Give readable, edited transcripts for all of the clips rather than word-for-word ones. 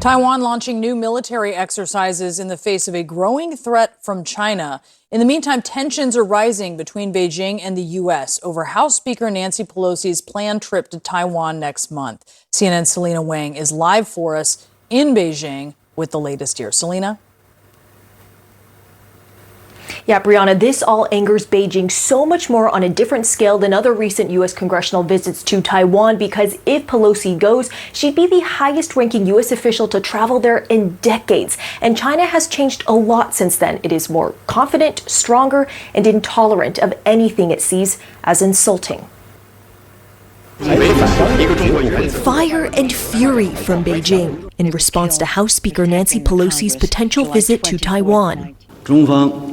Taiwan launching new military exercises in the face of a growing threat from China. In the meantime, tensions are rising between Beijing and the U.S. over House Speaker Nancy Pelosi's planned trip to Taiwan next month. CNN's Selena Wang is live for us in Beijing with the latest here. Selena? Yeah, Brianna, this all angers Beijing so much more on a different scale than other recent U.S. congressional visits to Taiwan, because if Pelosi goes, she'd be the highest-ranking U.S. official to travel there in decades. And China has changed a lot since then. It is more confident, stronger, and intolerant of anything it sees as insulting. Fire and fury from Beijing in response to House Speaker Nancy Pelosi's potential visit to Taiwan.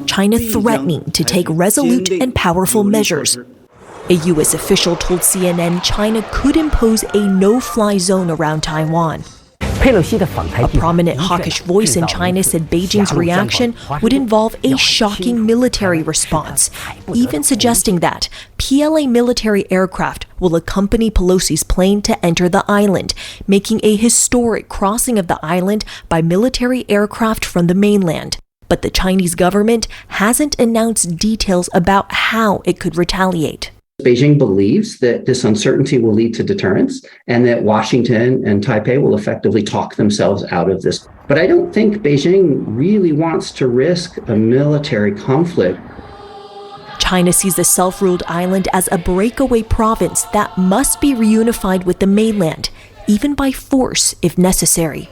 China threatening to take resolute and powerful measures. A U.S. official told CNN China could impose a no-fly zone around Taiwan. A prominent hawkish voice in China said Beijing's reaction would involve a shocking military response, even suggesting that PLA military aircraft will accompany Pelosi's plane to enter the island, making a historic crossing of the island by military aircraft from the mainland. But the Chinese government hasn't announced details about how it could retaliate. Beijing believes that this uncertainty will lead to deterrence and that Washington and Taipei will effectively talk themselves out of this. But I don't think Beijing really wants to risk a military conflict. China sees the self-ruled island as a breakaway province that must be reunified with the mainland, even by force if necessary.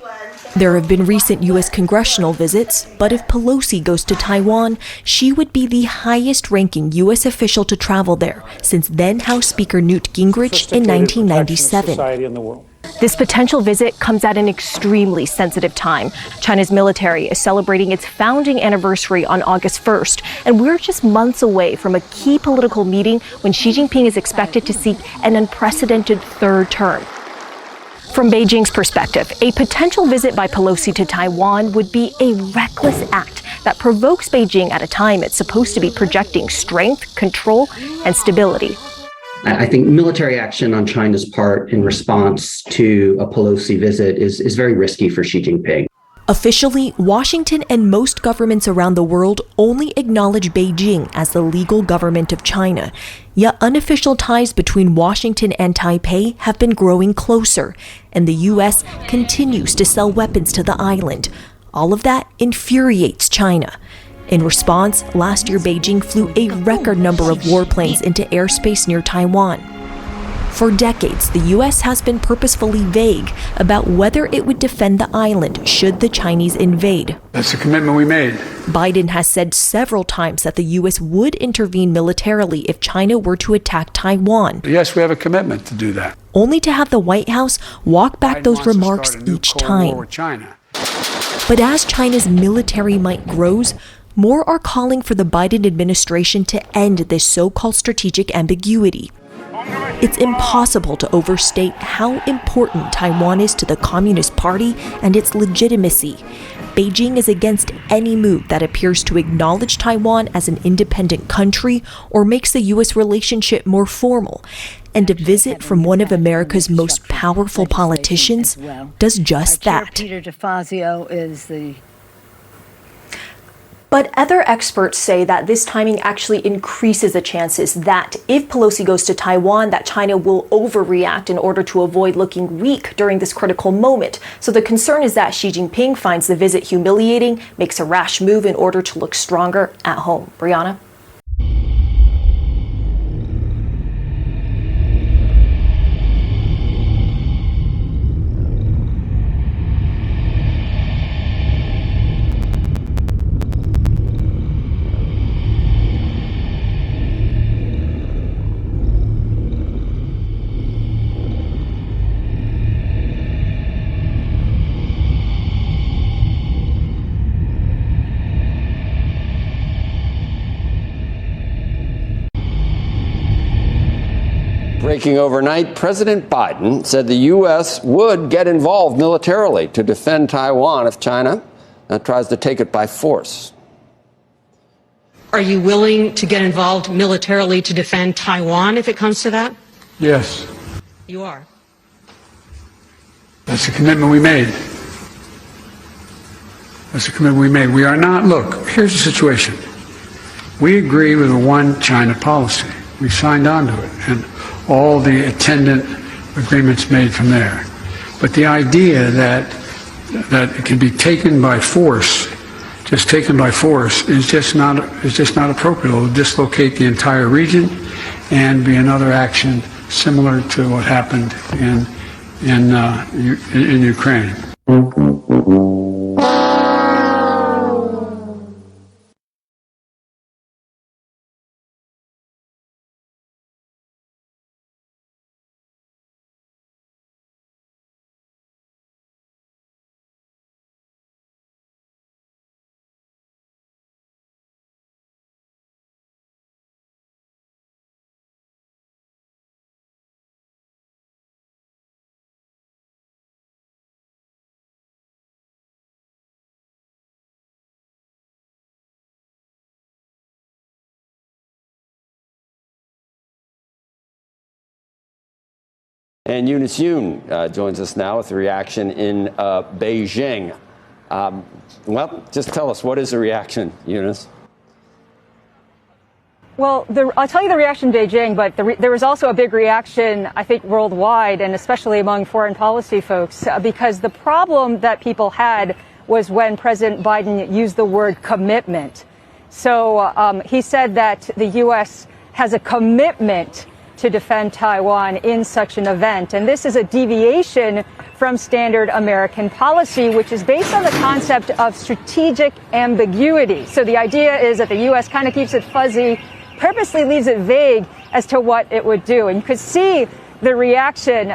There have been recent U.S. congressional visits, but if Pelosi goes to Taiwan, she would be the highest-ranking U.S. official to travel there since then House Speaker Newt Gingrich in 1997. This potential visit comes at an extremely sensitive time. China's military is celebrating its founding anniversary on August 1st, and we're just months away from a key political meeting when Xi Jinping is expected to seek an unprecedented third term. From Beijing's perspective, a potential visit by Pelosi to Taiwan would be a reckless act that provokes Beijing at a time it's supposed to be projecting strength, control, and stability. I think military action on China's part in response to a Pelosi visit is very risky for Xi Jinping. Officially, Washington and most governments around the world only acknowledge Beijing as the legal government of China. Yet unofficial ties between Washington and Taipei have been growing closer, and the U.S. continues to sell weapons to the island. All of that infuriates China. In response, last year Beijing flew a record number of warplanes into airspace near Taiwan. For decades, the U.S. has been purposefully vague about whether it would defend the island should the Chinese invade. That's a commitment we made. Biden has said several times that the U.S. would intervene militarily if China were to attack Taiwan. Yes, we have a commitment to do that. Only to have the White House walk back those remarks each time. But as China's military might grows, more are calling for the Biden administration to end this so-called strategic ambiguity. It's impossible to overstate how important Taiwan is to the Communist Party and its legitimacy. Beijing is against any move that appears to acknowledge Taiwan as an independent country or makes the U.S. relationship more formal. And a visit from one of America's most powerful politicians does just that. But other experts say that this timing actually increases the chances that if Pelosi goes to Taiwan, that China will overreact in order to avoid looking weak during this critical moment. So the concern is that Xi Jinping finds the visit humiliating, makes a rash move in order to look stronger at home. Brianna? Breaking overnight, President Biden said the U.S. would get involved militarily to defend Taiwan if China tries to take it by force. Are you willing to get involved militarily to defend Taiwan if it comes to that? Yes. You are. That's a commitment we made. That's a commitment we made. We are not, look, here's the situation. We agree with a one China policy. We signed on to it and all the attendant agreements made from there. But the idea that it can be taken by force, just taken by force, is just not appropriate. It will dislocate the entire region and be another action similar to what happened in Ukraine. And Eunice Yoon joins us now with a reaction in Beijing. Well, just tell us, what is the reaction, Eunice? Well, I'll tell you the reaction in Beijing, but there was also a big reaction, I think, worldwide, and especially among foreign policy folks, because the problem that people had was when President Biden used the word commitment. So he said that the U.S. has a commitment to defend Taiwan in such an event. And this is a deviation from standard American policy, which is based on the concept of strategic ambiguity. So the idea is that the U.S. kind of keeps it fuzzy, purposely leaves it vague as to what it would do. And you could see the reaction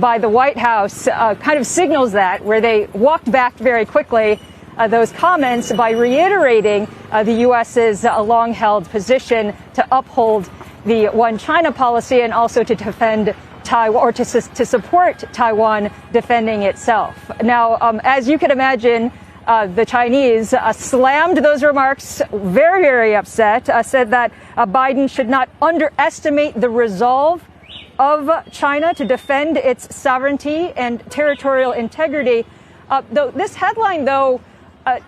by the White House kind of signals that, where they walked back very quickly those comments by reiterating the U.S.'s long-held position to uphold the one China policy and also to defend Taiwan, or to support Taiwan defending itself. Now, as you can imagine, the Chinese slammed those remarks, very, very upset, said that Biden should not underestimate the resolve of China to defend its sovereignty and territorial integrity. Though this headline, though,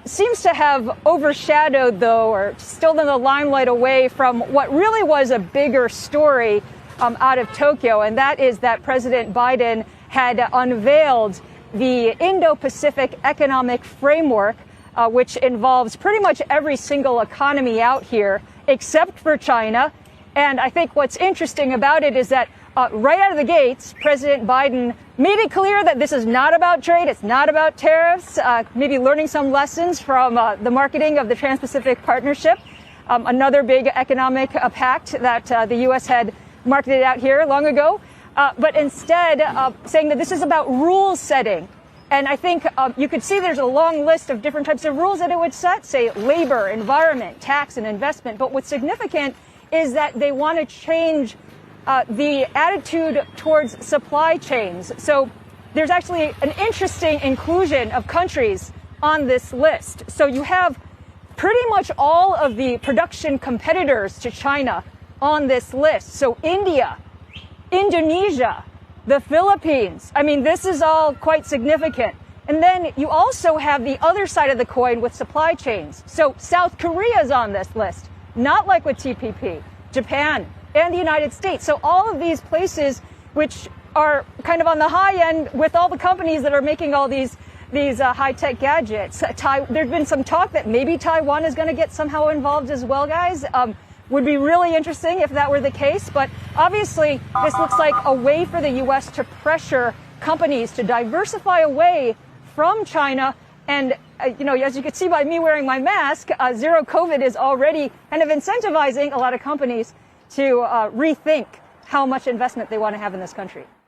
seems to have overshadowed, though, or stolen the limelight away from what really was a bigger story out of Tokyo, and that is that President Biden had unveiled the Indo-Pacific Economic Framework, which involves pretty much every single economy out here, except for China. And I think what's interesting about it is that right out of the gates, President Biden made it clear that this is not about trade, it's not about tariffs, maybe learning some lessons from the marketing of the Trans-Pacific Partnership, another big economic pact that the U.S. had marketed out here long ago, but instead saying that this is about rule setting. And I think you could see there's a long list of different types of rules that it would set, say labor, environment, tax, and investment. But what's significant is that they want to change the attitude towards supply chains. So there's actually an interesting inclusion of countries on this list. So you have pretty much all of the production competitors to China on this list. So India, Indonesia, the Philippines. I mean, this is all quite significant. And then you also have the other side of the coin with supply chains. So South Korea is on this list, not like with TPP, Japan, and the United States. So all of these places which are kind of on the high end with all the companies that are making all these high-tech gadgets. There's been some talk that maybe Taiwan is going to get somehow involved as well, guys. Would be really interesting if that were the case. But obviously, this looks like a way for the U.S. to pressure companies to diversify away from China. And, as you can see by me wearing my mask, zero COVID is already kind of incentivizing a lot of companies to rethink how much investment they want to have in this country.